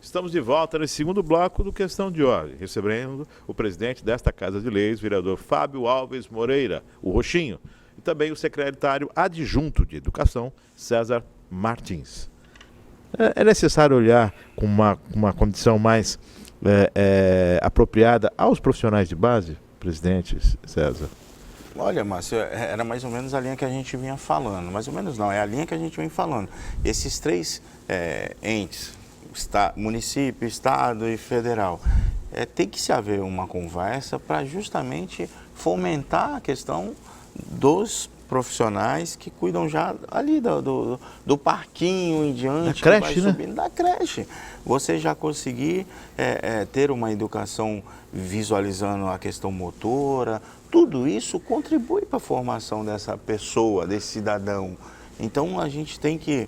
Estamos de volta nesse segundo bloco do Questão de Ordem, recebendo o presidente desta Casa de Leis, vereador Fábio Alves Moreira, o Roxinho, e também o secretário adjunto de Educação, César Martins. É necessário olhar com uma condição mais apropriada aos profissionais de base, presidente César? Olha, Márcio, era mais ou menos a linha que a gente vinha falando. Mais ou menos não, é a linha que a gente vem falando. Esses três entes, município, estado e federal, tem que se haver uma conversa para justamente fomentar a questão dos profissionais que cuidam já ali do parquinho em diante, da creche, né? Subindo da creche. Você já conseguir ter uma educação visualizando a questão motora, tudo isso contribui para a formação dessa pessoa, desse cidadão. Então a gente tem que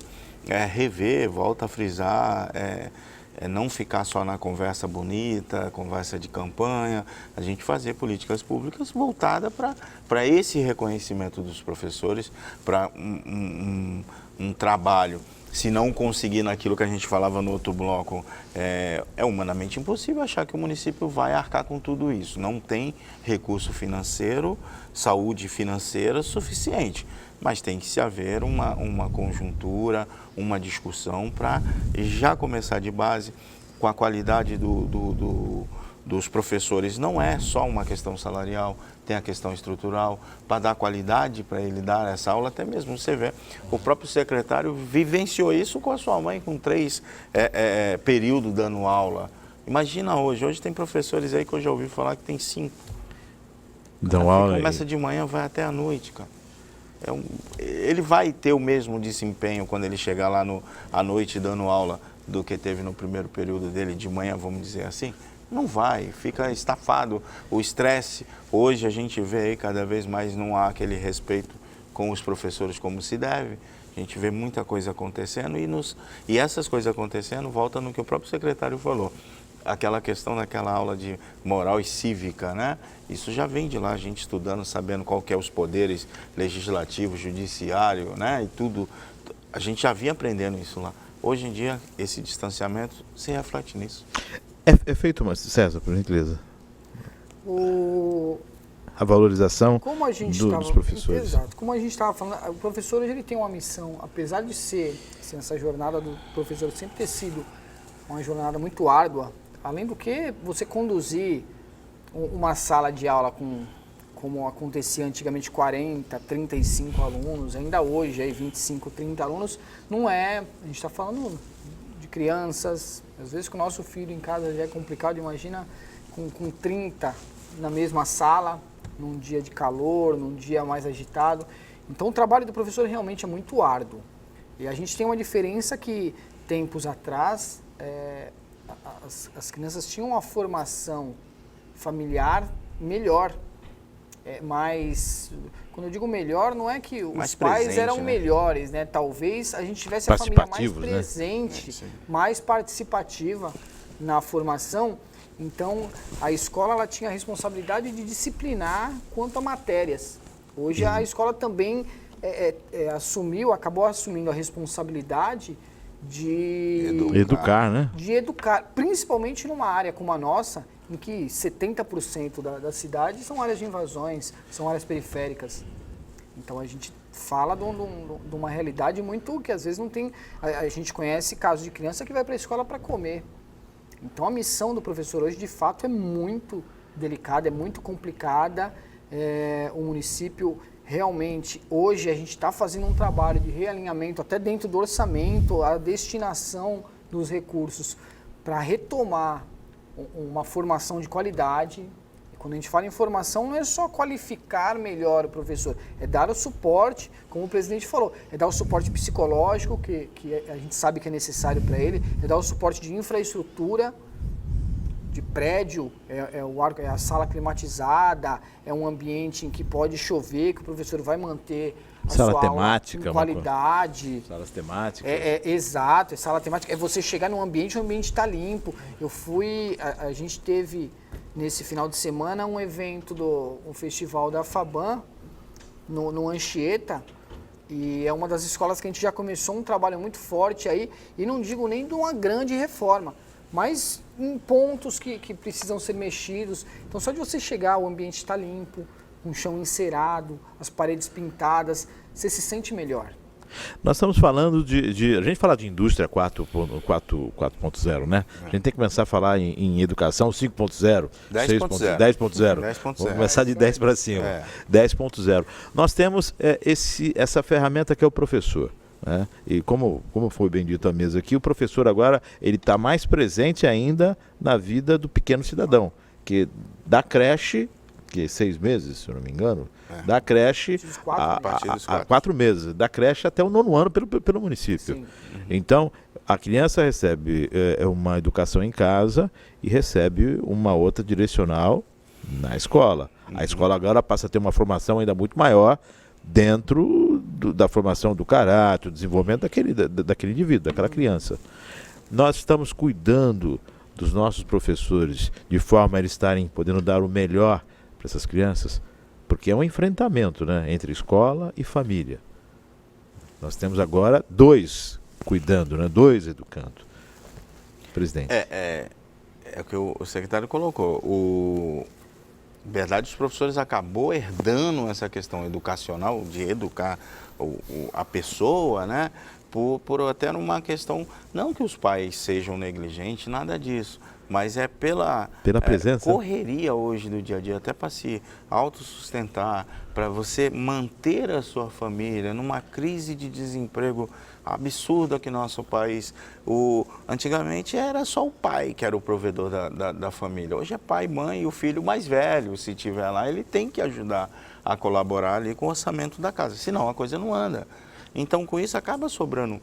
rever, volta a frisar, não ficar só na conversa bonita, conversa de campanha, a gente fazer políticas públicas voltadas para esse reconhecimento dos professores, para um trabalho. Se não conseguir naquilo que a gente falava no outro bloco, é humanamente impossível achar que o município vai arcar com tudo isso. Não tem recurso financeiro, saúde financeira suficiente. Mas tem que se haver uma conjuntura, uma discussão para já começar de base com a qualidade dos professores. Não é só uma questão salarial, tem a questão estrutural, para dar qualidade para ele dar essa aula, até mesmo você vê, o próprio secretário vivenciou isso com a sua mãe, com 3 períodos dando aula. Imagina hoje tem professores aí que eu já ouvi falar que tem 5. Dão aula começa de manhã, vai até a noite, cara. Ele vai ter o mesmo desempenho quando ele chegar lá à noite dando aula do que teve no primeiro período dele de manhã, vamos dizer assim? Não vai, fica estafado. O estresse, hoje a gente vê aí cada vez mais não há aquele respeito com os professores como se deve. A gente vê muita coisa acontecendo e essas coisas acontecendo volta no que o próprio secretário falou. Aquela questão daquela aula de moral e cívica, né? Isso já vem de lá, a gente estudando, sabendo qual que é os poderes legislativo, judiciário, né? E tudo, a gente já vinha aprendendo isso lá. Hoje em dia, esse distanciamento se reflete nisso. É feito, César, por gentileza, a valorização dos professores. Exato, como a gente estava falando, o professor hoje ele tem uma missão, apesar de ser, assim, essa jornada do professor sempre ter sido uma jornada muito árdua, além do que você conduzir uma sala de aula como acontecia antigamente, 40, 35 alunos, ainda hoje aí 25, 30 alunos, não é, a gente está falando de crianças, às vezes com o nosso filho em casa já é complicado, imagina com 30 na mesma sala, num dia de calor, num dia mais agitado. Então o trabalho do professor realmente é muito árduo. E a gente tem uma diferença que tempos atrás as crianças tinham uma formação familiar melhor, mas quando eu digo melhor não é que os pais eram melhores, né? Talvez a gente tivesse a família mais presente, né? Mais participativa na formação. Então a escola ela tinha a responsabilidade de disciplinar quanto a matérias. Hoje a escola também acabou assumindo a responsabilidade de educar, né? De educar, principalmente numa área como a nossa, em que 70% da cidade são áreas de invasões, são áreas periféricas. Então a gente fala de uma realidade muito que às vezes não tem. A gente conhece casos de criança que vai para a escola para comer. Então a missão do professor hoje de fato é muito delicada, é muito complicada. O município realmente, hoje a gente está fazendo um trabalho de realinhamento, até dentro do orçamento, a destinação dos recursos para retomar uma formação de qualidade. E quando a gente fala em formação, não é só qualificar melhor o professor, é dar o suporte, como o presidente falou, é dar o suporte psicológico, que a gente sabe que é necessário para ele, é dar o suporte de infraestrutura, de prédio, é a sala climatizada, é um ambiente em que pode chover, que o professor vai manter a sala sua temática, aula com qualidade. Salas temáticas. Exato, sala temática. É você chegar num ambiente, o ambiente está limpo. A gente teve nesse final de semana um evento um festival da FABAN, no Anchieta, e é uma das escolas que a gente já começou um trabalho muito forte aí, e não digo nem de uma grande reforma, mas em pontos que precisam ser mexidos. Então, só de você chegar, o ambiente está limpo, um chão encerado, as paredes pintadas, você se sente melhor. Nós estamos falando a gente fala de indústria 4.0, né? A gente tem que começar a falar em educação 5.0, 10.0. 10.0. Vamos começar de 10 para cima. 10.0. Nós temos essa ferramenta que é o professor. Né? E como foi bem dito à mesa aqui, o professor agora ele está mais presente ainda na vida do pequeno cidadão, que da creche, que 6 meses, se eu não me engano, da creche a 4 meses, da creche até o 9º ano pelo município. Sim. Então, a criança recebe uma educação em casa e recebe uma outra direcional na escola. A escola agora passa a ter uma formação ainda muito maior dentro da formação do caráter, do desenvolvimento daquele indivíduo, daquela criança. Nós estamos cuidando dos nossos professores de forma a eles estarem podendo dar o melhor para essas crianças, porque é um enfrentamento, né, entre escola e família. Nós temos agora 2 cuidando, né, 2 educando. Presidente. É o que o secretário colocou. Na verdade, os professores acabou herdando essa questão educacional, de educar a pessoa, né, por até uma questão, não que os pais sejam negligentes, nada disso, mas é pela presença, correria hoje do dia a dia, até para se autossustentar, para você manter a sua família numa crise de desemprego absurda aqui no nosso país. Antigamente era só o pai que era o provedor da família. Hoje é pai, mãe e o filho mais velho, se tiver lá, ele tem que ajudar a colaborar ali com o orçamento da casa, senão a coisa não anda. Então, com isso, acaba sobrando,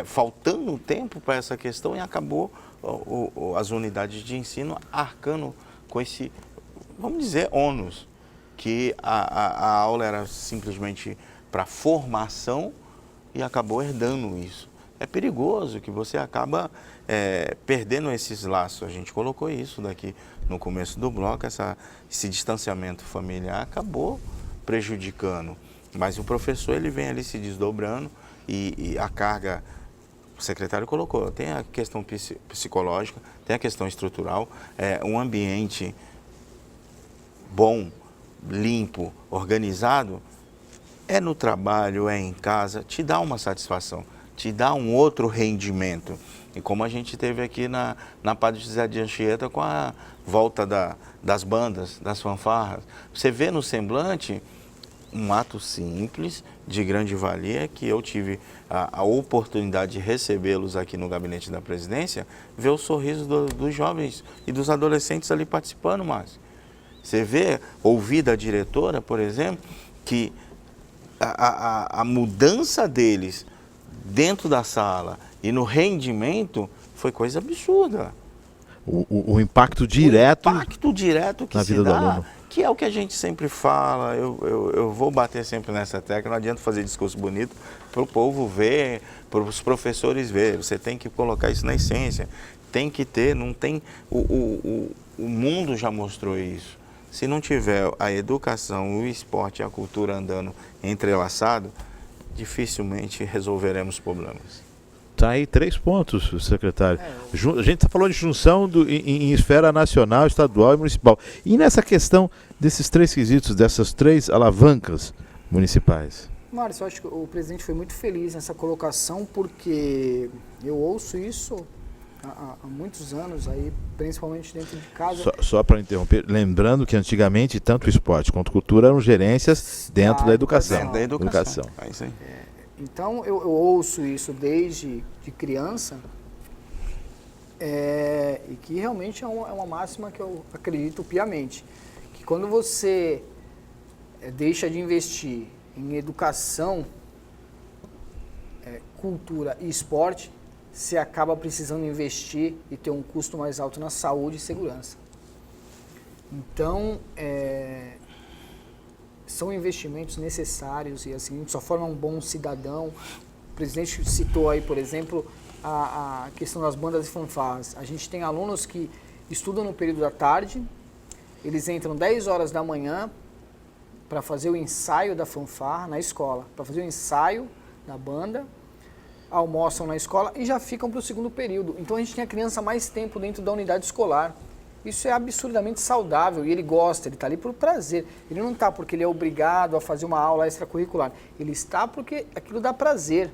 faltando tempo para essa questão e acabou as unidades de ensino arcando com esse, vamos dizer, ônus, que a aula era simplesmente para formação e acabou herdando isso. É perigoso que você acaba perdendo esses laços. A gente colocou isso daqui no começo do bloco, esse distanciamento familiar acabou prejudicando. Mas o professor ele vem ali se desdobrando e a carga, o secretário colocou, tem a questão psicológica, tem a questão estrutural, um ambiente bom, limpo, organizado, no trabalho, em casa, te dá uma satisfação, te dá um outro rendimento. E como a gente teve aqui na Padre José de Anchieta com a volta das bandas, das fanfarras, você vê no semblante um ato simples, de grande valia, que eu tive a oportunidade de recebê-los aqui no gabinete da presidência, ver o sorriso dos jovens e dos adolescentes ali participando, Márcio. Você vê, ouvir da diretora, por exemplo, que a mudança deles dentro da sala e no rendimento foi coisa absurda. O impacto direto, que na se vida do dá, aluno. que é o que a gente sempre fala, eu vou bater sempre nessa tecla, não adianta fazer discurso bonito para o povo ver, para os professores ver, você tem que colocar isso na essência, tem que ter, não tem, o mundo já mostrou isso. Se não tiver a educação, o esporte e a cultura andando entrelaçado, dificilmente resolveremos problemas. Está aí 3 pontos, secretário. A gente falou de junção em esfera nacional, estadual e municipal. E nessa questão desses 3 quesitos, dessas 3 alavancas municipais? Márcio, eu acho que o presidente foi muito feliz nessa colocação, porque eu ouço isso há muitos anos, aí, principalmente dentro de casa. Só para interromper, lembrando que antigamente tanto o esporte quanto a cultura eram gerências dentro da educação. Dentro da educação. É isso aí. Então, eu ouço isso desde de criança, e que realmente é uma máxima que eu acredito piamente, que quando você deixa de investir em educação, cultura e esporte, você acaba precisando investir e ter um custo mais alto na saúde e segurança. Então, são investimentos necessários e assim, a gente só forma um bom cidadão. O presidente citou aí, por exemplo, a questão das bandas e fanfarras. A gente tem alunos que estudam no período da tarde, eles entram 10 horas da manhã para fazer o ensaio da fanfarra na escola, para fazer o ensaio da banda, almoçam na escola e já ficam para o segundo período. Então a gente tem a criança mais tempo dentro da unidade escolar. Isso é absurdamente saudável e ele gosta, ele está ali por prazer. Ele não está porque ele é obrigado a fazer uma aula extracurricular. Ele está porque aquilo dá prazer.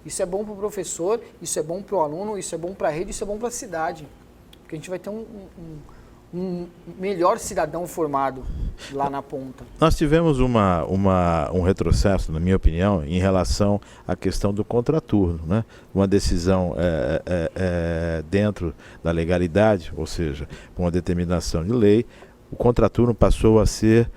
Isso é bom para o professor, isso é bom para o aluno, isso é bom para a rede, isso é bom para a cidade. Porque a gente vai ter um melhor cidadão formado lá na ponta. Nós tivemos um retrocesso, na minha opinião, em relação à questão do contraturno, né? Uma decisão dentro da legalidade, ou seja, com uma determinação de lei, o contraturno passou a ser,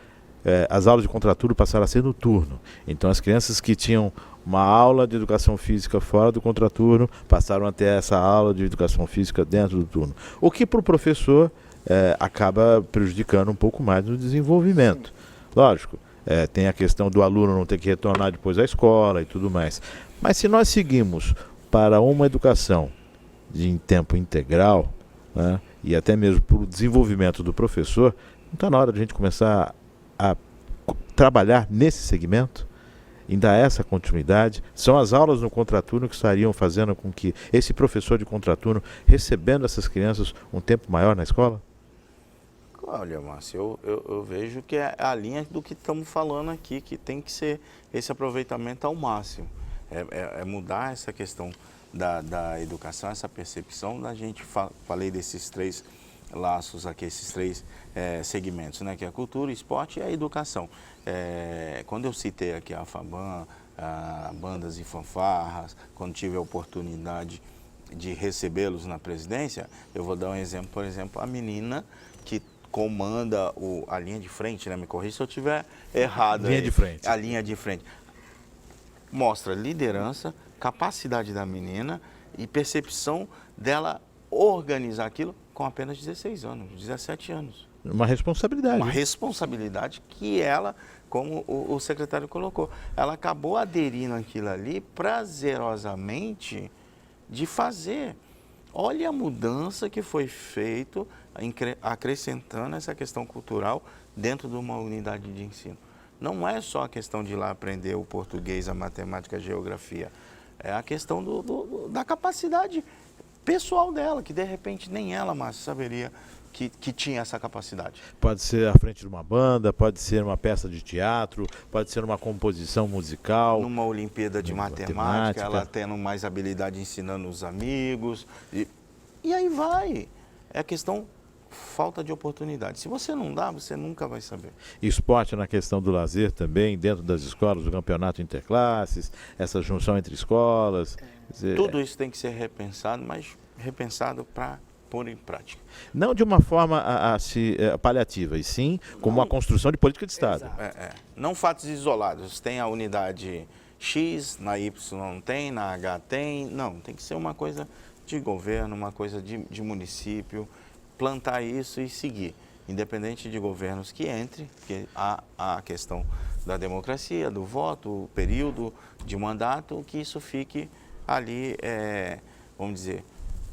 as aulas de contraturno passaram a ser no turno. Então as crianças que tinham uma aula de educação física fora do contraturno passaram a ter essa aula de educação física dentro do turno. O que para o professor acaba prejudicando um pouco mais no desenvolvimento. Lógico, tem a questão do aluno não ter que retornar depois à escola e tudo mais. Mas se nós seguimos para uma educação em tempo integral, né, e até mesmo para o desenvolvimento do professor, não está na hora de a gente começar a trabalhar nesse segmento? Em dar essa continuidade? São as aulas no contraturno que estariam fazendo com que esse professor de contraturno, recebendo essas crianças um tempo maior na escola? Olha, Márcio, eu vejo que é a linha do que estamos falando aqui, que tem que ser esse aproveitamento ao máximo. É mudar essa questão da educação, essa percepção da gente. Falei desses 3 laços aqui, esses 3 segmentos, né, que é a cultura, o esporte e a educação. Quando eu citei aqui a FABAN, bandas e fanfarras, quando tive a oportunidade de recebê-los na presidência, eu vou dar um exemplo, por exemplo, a menina que comanda a linha de frente, né, me corrija se eu estiver errado. Linha de frente. A linha de frente. Mostra liderança, capacidade da menina e percepção dela organizar aquilo com apenas 16 anos, 17 anos. Uma responsabilidade. Uma responsabilidade que ela, como o secretário colocou, ela acabou aderindo àquilo ali prazerosamente de fazer. Olha a mudança que foi feita, acrescentando essa questão cultural dentro de uma unidade de ensino. Não é só a questão de ir lá aprender o português, a matemática, a geografia. É a questão da capacidade pessoal dela, que de repente nem ela, Márcio, saberia que tinha essa capacidade. Pode ser à frente de uma banda, pode ser uma peça de teatro, pode ser uma composição musical. Numa Olimpíada de matemática, ela tendo mais habilidade ensinando os amigos. E aí vai. É a questão falta de oportunidade. Se você não dá, você nunca vai saber. Esporte na questão do lazer também, dentro das escolas, o campeonato interclasses, essa junção entre escolas. Tudo isso tem que ser repensado, mas repensado para pôr em prática. Não de uma forma paliativa, e sim como uma construção de política de Estado. Não fatos isolados. Tem a unidade X, na Y não tem, na H tem. Não, tem que ser uma coisa de governo, uma coisa de município, plantar isso e seguir. Independente de governos que entre, porque há a questão da democracia, do voto, o período de mandato, que isso fique ali, vamos dizer,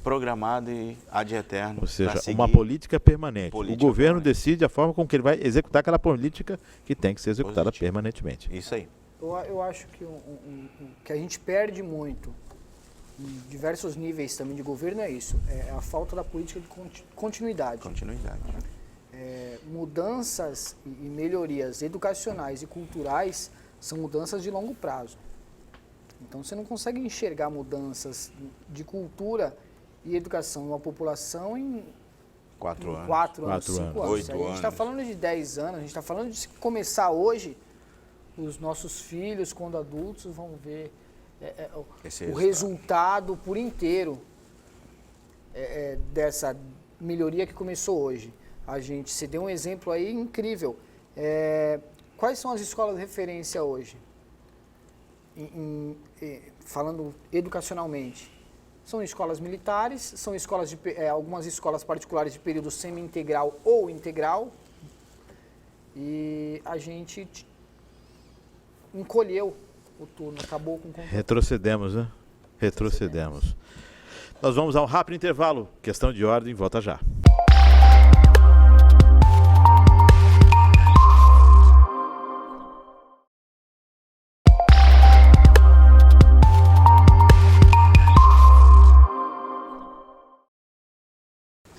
programado e ad eterno. Ou seja, uma política permanente. O governo decide a forma com que ele vai executar aquela política que tem que ser executada permanentemente. Isso aí. Eu acho que que a gente perde muito em diversos níveis também de governo é isso. É a falta da política de continuidade. Mudanças e melhorias educacionais e culturais são mudanças de longo prazo. Então você não consegue enxergar mudanças de cultura e educação em uma população em 4 anos. 4 anos, 5 anos. 8 a gente está falando de 10 anos, a gente está falando de começar hoje, os nossos filhos, quando adultos, vão ver o resultado por inteiro dessa melhoria que começou hoje. Você deu um exemplo aí incrível. Quais são as escolas de referência hoje? Falando educacionalmente. São escolas militares, são escolas algumas escolas particulares de período semi-integral ou integral. E a gente encolheu o turno, acabou com o controle. Retrocedemos, né? Retrocedemos. Nós vamos a um rápido intervalo. Questão de ordem, volta já.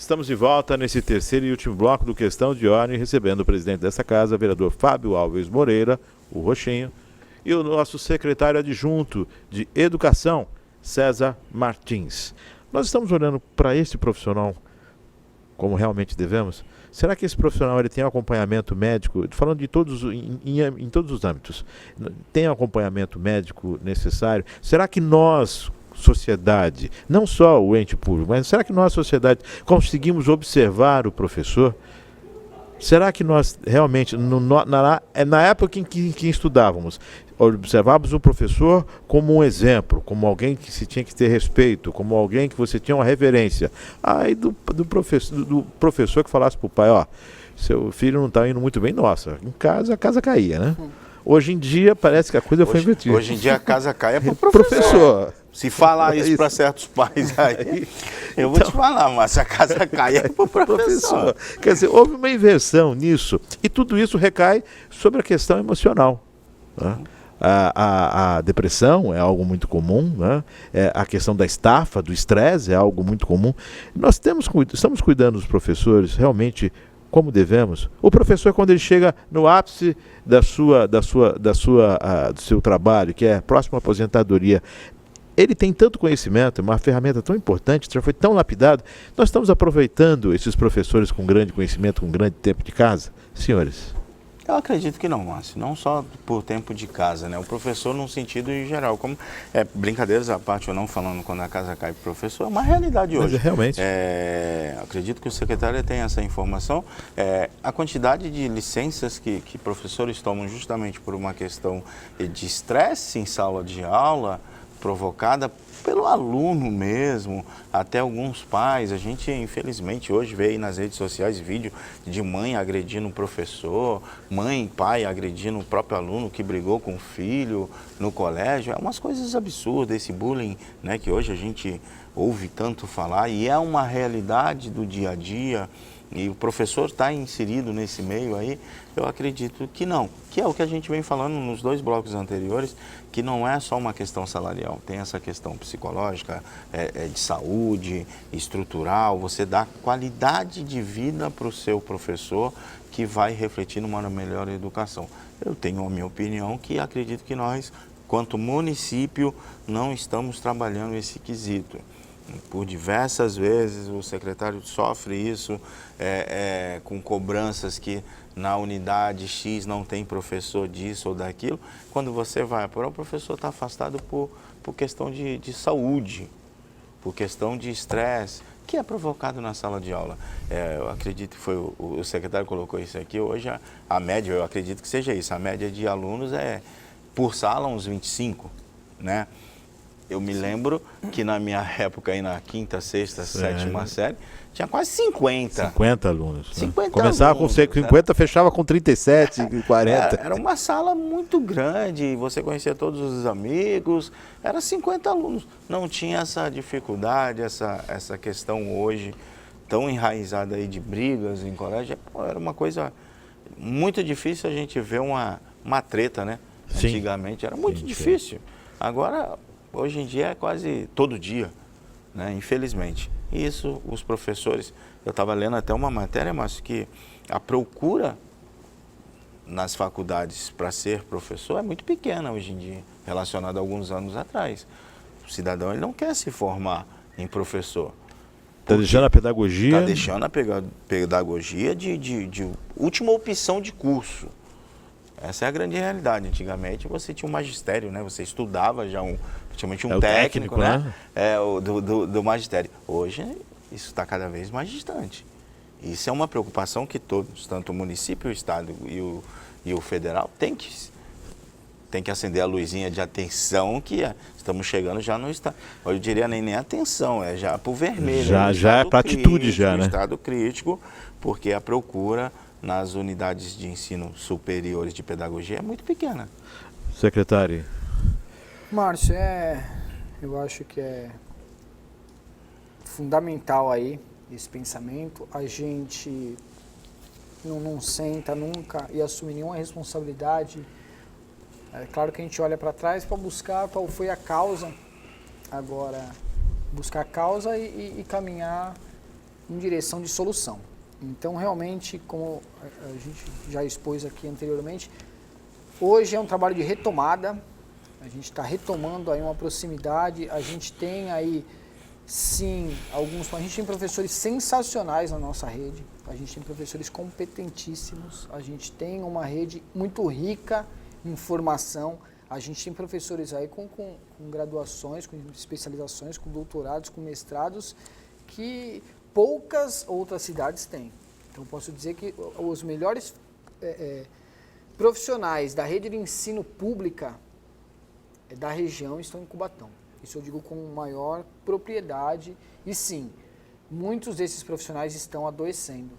Estamos de volta nesse terceiro e último bloco do Questão de Ordem, recebendo o presidente dessa casa, vereador Fábio Alves Moreira, o Roxinho, e o nosso secretário adjunto de Educação, César Martins. Nós estamos olhando para esse profissional como realmente devemos? Será que esse profissional ele tem um acompanhamento médico, falando de todos, em todos os âmbitos, tem um acompanhamento médico necessário? Será que nós, sociedade, não só o ente público, mas será que nós, sociedade, conseguimos observar o professor? Será que nós realmente, na época em que estudávamos, observávamos o professor como um exemplo, como alguém que se tinha que ter respeito, como alguém que você tinha uma reverência? Aí do professor que falasse para o pai, ó, seu filho não está indo muito bem, nossa, em casa a casa caía, né? Hoje em dia parece que a coisa foi invertida. Hoje em dia a casa cai é para o professor. Se falar isso para certos pais aí, eu vou te falar, mas se a casa cai é para o professor. Quer dizer, houve uma inversão nisso e tudo isso recai sobre a questão emocional. Né? A depressão é algo muito comum, né? A questão da estafa, do estresse é algo muito comum. Nós estamos cuidando dos professores realmente como devemos. O professor, quando ele chega no ápice do seu trabalho, que é próximo à aposentadoria, ele tem tanto conhecimento, uma ferramenta tão importante, já foi tão lapidado. Nós estamos aproveitando esses professores com grande conhecimento, com grande tempo de casa? Senhores? Eu acredito que não, Márcio. Não só por tempo de casa, né? O professor num sentido em geral. Como brincadeiras à parte, eu não falando quando a casa cai para o professor, é uma realidade hoje. Mas realmente. Acredito que o secretário tem essa informação. A quantidade de licenças que professores tomam justamente por uma questão de estresse em sala de aula, provocada pelo aluno mesmo, até alguns pais. A gente, infelizmente, hoje vê aí nas redes sociais vídeo de mãe agredindo o professor, mãe e pai agredindo o próprio aluno que brigou com o filho no colégio. É umas coisas absurdas, esse bullying, né, que hoje a gente ouve tanto falar, e é uma realidade do dia a dia. E o professor está inserido nesse meio aí, eu acredito que não. Que é o que a gente vem falando nos 2 blocos anteriores, que não é só uma questão salarial, tem essa questão psicológica, de saúde, estrutural, você dá qualidade de vida para o seu professor que vai refletir numa melhor educação. Eu tenho a minha opinião que acredito que nós, quanto município, não estamos trabalhando esse quesito. Por diversas vezes o secretário sofre isso, com cobranças que na unidade X não tem professor disso ou daquilo. Quando você vai apurar, o professor está afastado por questão de saúde, por questão de estresse, que é provocado na sala de aula. Eu acredito que foi o secretário que colocou isso aqui. Hoje a média, eu acredito que seja isso, a média de alunos é por sala uns 25, né? Eu me lembro que na minha época, aí na 5ª, 6ª, 7ª série, tinha quase 50. 50 alunos. 50 Começava alunos, com 50, fechava com 37, 40. Era uma sala muito grande, você conhecia todos os amigos, era 50 alunos. Não tinha essa dificuldade, essa questão hoje tão enraizada aí de brigas em colégio. Era uma coisa muito difícil a gente ver uma treta, né? Sim. Antigamente era muito difícil. Agora, hoje em dia é quase todo dia, né? Infelizmente. E isso, os professores, eu estava lendo até uma matéria, mas que a procura nas faculdades para ser professor é muito pequena hoje em dia, relacionada a alguns anos atrás. O cidadão ele não quer se formar em professor. Está deixando a pedagogia? Está deixando a pedagogia de última opção de curso. Essa é a grande realidade. Antigamente você tinha um magistério, né? Você estudava já praticamente um técnico, né? Do magistério. Hoje isso está cada vez mais distante. Isso é uma preocupação que todos, tanto o município, o estado e o federal, tem que acender a luzinha de atenção que estamos chegando já no estado. Eu diria nem atenção, é já para o vermelho. Já é para atitude já, né? Estado crítico, porque a procura nas unidades de ensino superiores de pedagogia é muito pequena. Secretário. Márcio, eu acho que é fundamental aí esse pensamento. A gente não senta nunca e assume nenhuma responsabilidade. É claro que a gente olha para trás para buscar qual foi a causa. Agora, buscar a causa e caminhar em direção de solução. Então, realmente, como a gente já expôs aqui anteriormente, hoje é um trabalho de retomada, a gente está retomando aí uma proximidade, a gente tem aí, sim, a gente tem professores sensacionais na nossa rede, a gente tem professores competentíssimos, a gente tem uma rede muito rica em formação, a gente tem professores aí com graduações, com especializações, com doutorados, com mestrados, que poucas outras cidades têm. Então, posso dizer que os melhores profissionais da rede de ensino pública da região estão em Cubatão. Isso eu digo com maior propriedade. E sim, muitos desses profissionais estão adoecendo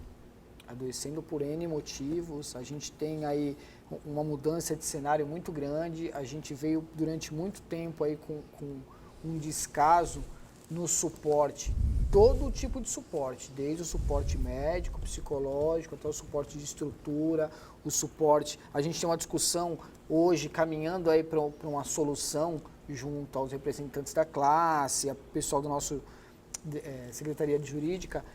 por N motivos. A gente tem aí uma mudança de cenário muito grande. A gente veio durante muito tempo aí com um descaso no suporte, todo tipo de suporte, desde o suporte médico, psicológico, até o suporte de estrutura, o suporte. A gente tem uma discussão hoje caminhando aí para uma solução junto aos representantes da classe, a pessoal do nosso Secretaria de Jurídica,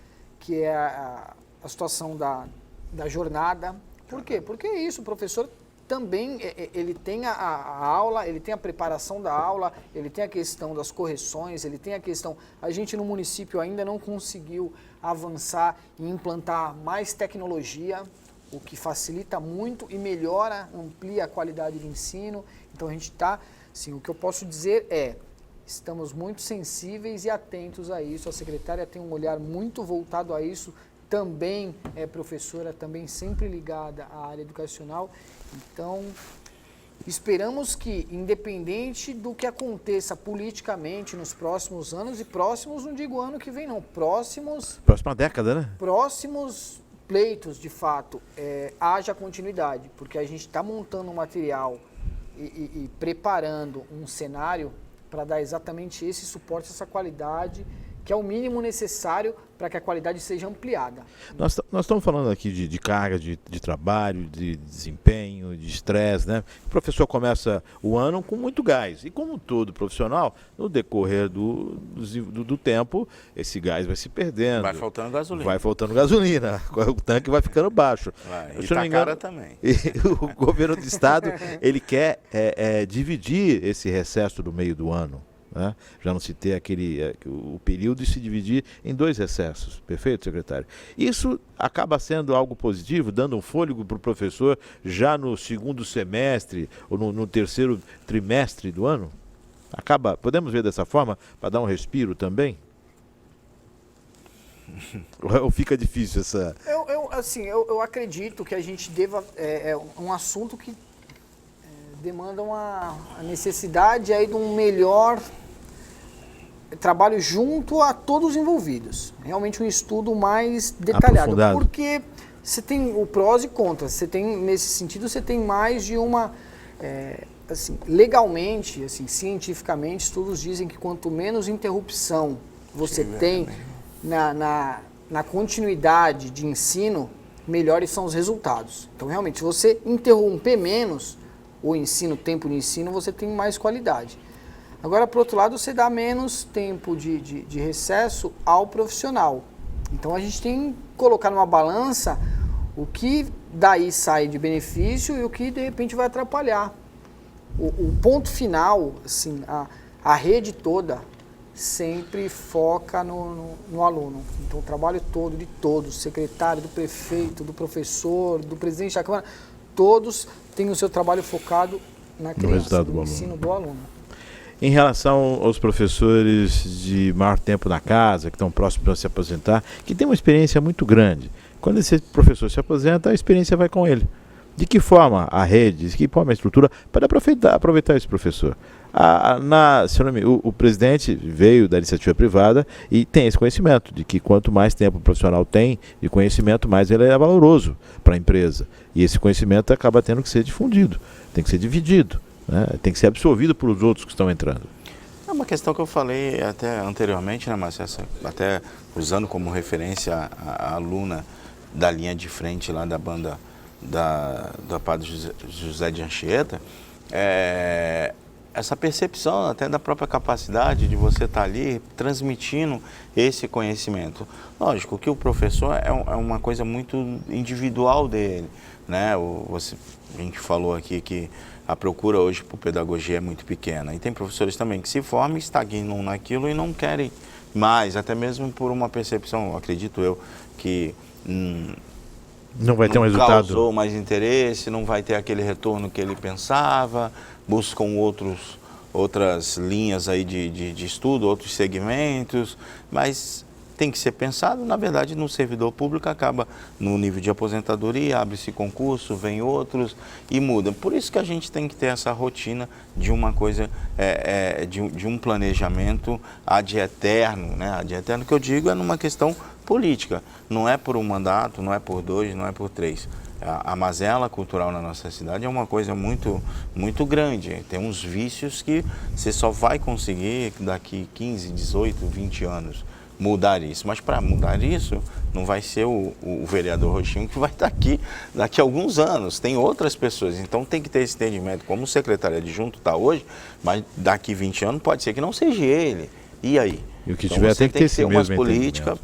que é a situação da jornada. Por quê? Porque é isso, o professor também, ele tem a aula, ele tem a preparação da aula, ele tem a questão das correções, ele tem a questão... A gente no município ainda não conseguiu avançar e implantar mais tecnologia, o que facilita muito e melhora, amplia a qualidade de ensino. Então a gente está, assim, o que eu posso dizer é, estamos muito sensíveis e atentos a isso, a secretária tem um olhar muito voltado a isso, também é professora, também sempre ligada à área educacional. Então, esperamos que, independente do que aconteça politicamente nos próximos anos, e próximos não digo ano que vem não, próxima década, né? Próximos pleitos, de fato, haja continuidade, porque a gente está montando um material e preparando um cenário para dar exatamente esse suporte, essa qualidade, que é o mínimo necessário para que a qualidade seja ampliada. Nós estamos falando aqui de carga de trabalho, de desempenho, de estresse, né? O professor começa o ano com muito gás. E como todo profissional, no decorrer do tempo, esse gás vai se perdendo. Vai faltando gasolina. Vai faltando gasolina. O tanque vai ficando baixo. E tá cara também. O governo do estado, ele quer dividir esse recesso do meio do ano. Né? Já não se ter o período e se dividir em 2 recessos, perfeito, secretário? Isso acaba sendo algo positivo, dando um fôlego para o professor já no 2º semestre ou no 3º trimestre do ano? Podemos ver dessa forma, para dar um respiro também? Ou fica difícil essa... Eu acredito que a gente deva... É um assunto que demanda a necessidade aí de um melhor trabalho junto a todos os envolvidos. Realmente um estudo mais detalhado. Aprofundado. Porque você tem o prós e contras. Você tem, nesse sentido, você tem mais de uma... legalmente, cientificamente, estudos dizem que quanto menos interrupção você tem na continuidade de ensino, melhores são os resultados. Então, realmente, se você interromper menos o tempo de ensino, você tem mais qualidade. Agora, por outro lado, você dá menos tempo de recesso ao profissional. Então, a gente tem que colocar numa balança o que daí sai de benefício e o que, de repente, vai atrapalhar. O ponto final, assim, a rede toda sempre foca no aluno. Então, o trabalho todo de todos, secretário, do prefeito, do professor, do presidente da Câmara, todos têm o seu trabalho focado na criança, no ensino do aluno. Em relação aos professores de maior tempo na casa, que estão próximos a se aposentar, que tem uma experiência muito grande. Quando esse professor se aposenta, a experiência vai com ele. De que forma a rede, de que forma a estrutura para aproveitar esse professor? O presidente veio da iniciativa privada e tem esse conhecimento de que quanto mais tempo o profissional tem de conhecimento, mais ele é valoroso para a empresa. E esse conhecimento acaba tendo que ser difundido, tem que ser dividido, né? Tem que ser absorvido pelos outros que estão entrando. É uma questão que eu falei até anteriormente, né, Márcia? Até usando como referência a aluna da linha de frente lá da banda da Padre José de Anchieta, essa percepção até da própria capacidade de você estar ali transmitindo esse conhecimento. Lógico que o professor é uma coisa muito individual dele, né? A gente falou aqui que a procura hoje por pedagogia é muito pequena. E tem professores também que se formam, estagnam naquilo e não querem mais, até mesmo por uma percepção, acredito eu, que não vai ter um resultado. Causou mais interesse, não vai ter aquele retorno que ele pensava, buscam outras linhas aí de estudo, outros segmentos, mas tem que ser pensado, na verdade, no servidor público acaba no nível de aposentadoria, abre-se concurso, vem outros e muda. Por isso que a gente tem que ter essa rotina de uma coisa, de um planejamento ad eterno, né? Ad eterno que eu digo é numa questão política, não é por um mandato, não é por 2, não é por 3. A mazela cultural na nossa cidade é uma coisa muito, muito grande. Tem uns vícios que você só vai conseguir daqui 15, 18, 20 anos mudar isso. Mas para mudar isso, não vai ser o vereador Roxinho que vai estar aqui daqui a alguns anos. Tem outras pessoas. Então tem que ter esse entendimento. Como o secretário adjunto está hoje, mas daqui 20 anos pode ser que não seja ele. E aí? E o que então, tiver tem que ter esse umas mesmo políticas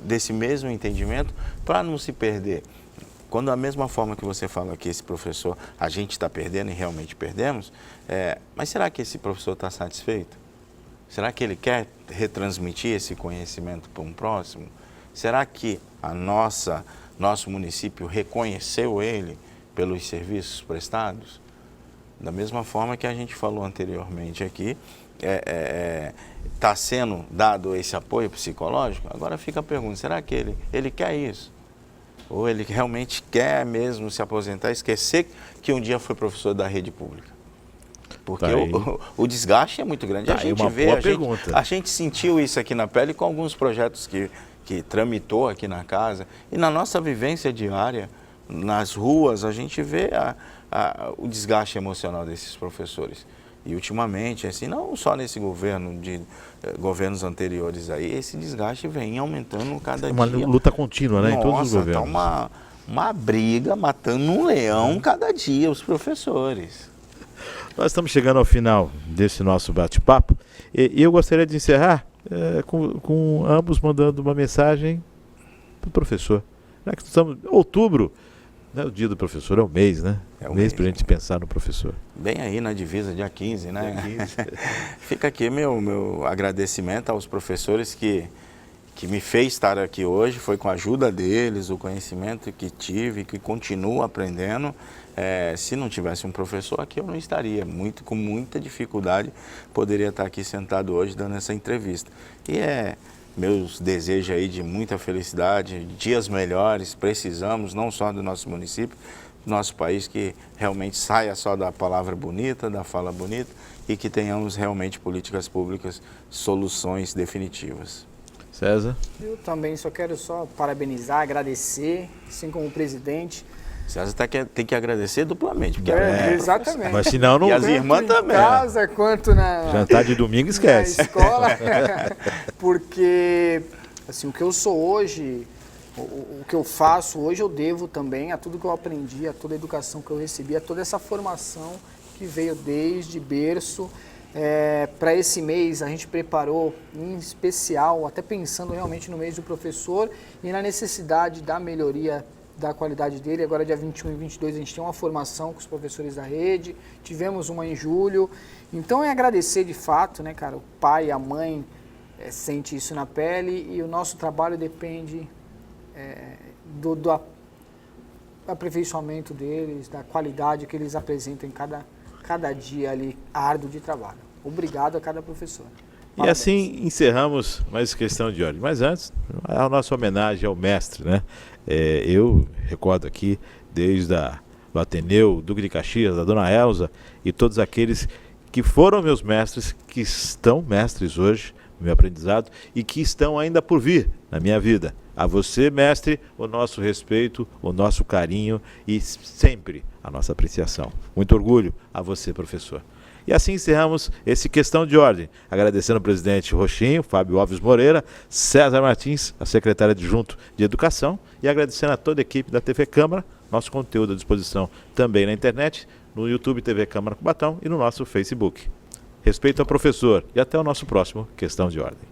desse mesmo entendimento para não se perder. Quando da mesma forma que você fala que esse professor, a gente está perdendo e realmente perdemos, mas será que esse professor está satisfeito? Será que ele quer retransmitir esse conhecimento para um próximo? Será que nosso município reconheceu ele pelos serviços prestados? Da mesma forma que a gente falou anteriormente aqui, está sendo dado esse apoio psicológico? Agora fica a pergunta, será que ele quer isso? Ou ele realmente quer mesmo se aposentar, esquecer que um dia foi professor da rede pública? Porque o desgaste é muito grande. A gente vê, a gente sentiu isso aqui na pele com alguns projetos que tramitou aqui na casa. E na nossa vivência diária, nas ruas, a gente vê o desgaste emocional desses professores. E ultimamente, assim, não só nesse governo, de governos anteriores aí, esse desgaste vem aumentando cada dia. Uma luta contínua, né? Em todos os governos. Tá uma briga, matando um leão cada dia, os professores. Nós estamos chegando ao final desse nosso bate-papo e eu gostaria de encerrar com ambos mandando uma mensagem para o professor. Já que estamos em outubro, né, o dia do professor é o mês, né? É o mês para a gente pensar no professor. Bem aí na divisa, dia 15, né? Dia 15. Fica aqui meu agradecimento aos professores que me fez estar aqui hoje. Foi com a ajuda deles, o conhecimento que tive, que continuo aprendendo. Se não tivesse um professor aqui, eu não estaria. Com muita dificuldade, poderia estar aqui sentado hoje dando essa entrevista. E meus desejos aí de muita felicidade, dias melhores, precisamos, não só do nosso município, do nosso país, que realmente saia só da palavra bonita, da fala bonita, e que tenhamos realmente políticas públicas, soluções definitivas. César? Eu também só quero parabenizar, agradecer, assim como o presidente. César tem que agradecer duplamente. Porque exatamente. Mas senão não... E as irmãs também. Em casa, quanto na... Jantar de domingo, esquece. Na escola. Porque, assim, o que eu sou hoje, o que eu faço hoje, eu devo também a tudo que eu aprendi, a toda a educação que eu recebi, a toda essa formação que veio desde berço. Para esse mês, a gente preparou em especial, até pensando realmente no mês do professor e na necessidade da melhoria da qualidade dele. Agora, dia 21 e 22, a gente tem uma formação com os professores da rede, tivemos uma em julho. Então, agradecer de fato, né, cara? O pai e a mãe sente isso na pele e o nosso trabalho depende do aperfeiçoamento deles, da qualidade que eles apresentam em cada dia ali árduo de trabalho. Obrigado a cada professor. E assim encerramos mais questão de ordem. Mas antes, a nossa homenagem ao mestre, né? Eu recordo aqui, desde do Ateneu, Duque de Caxias, da Dona Elza e todos aqueles que foram meus mestres, que estão mestres hoje no meu aprendizado e que estão ainda por vir na minha vida. A você, mestre, o nosso respeito, o nosso carinho e sempre a nossa apreciação. Muito orgulho a você, professor. E assim encerramos esse Questão de Ordem, agradecendo ao presidente Roxinho, Fábio Alves Moreira, César Martins, a secretária adjunto de Educação, e agradecendo a toda a equipe da TV Câmara, nosso conteúdo à disposição também na internet, no YouTube TV Câmara Cubatão e no nosso Facebook. respeito ao professor e até o nosso próximo Questão de Ordem.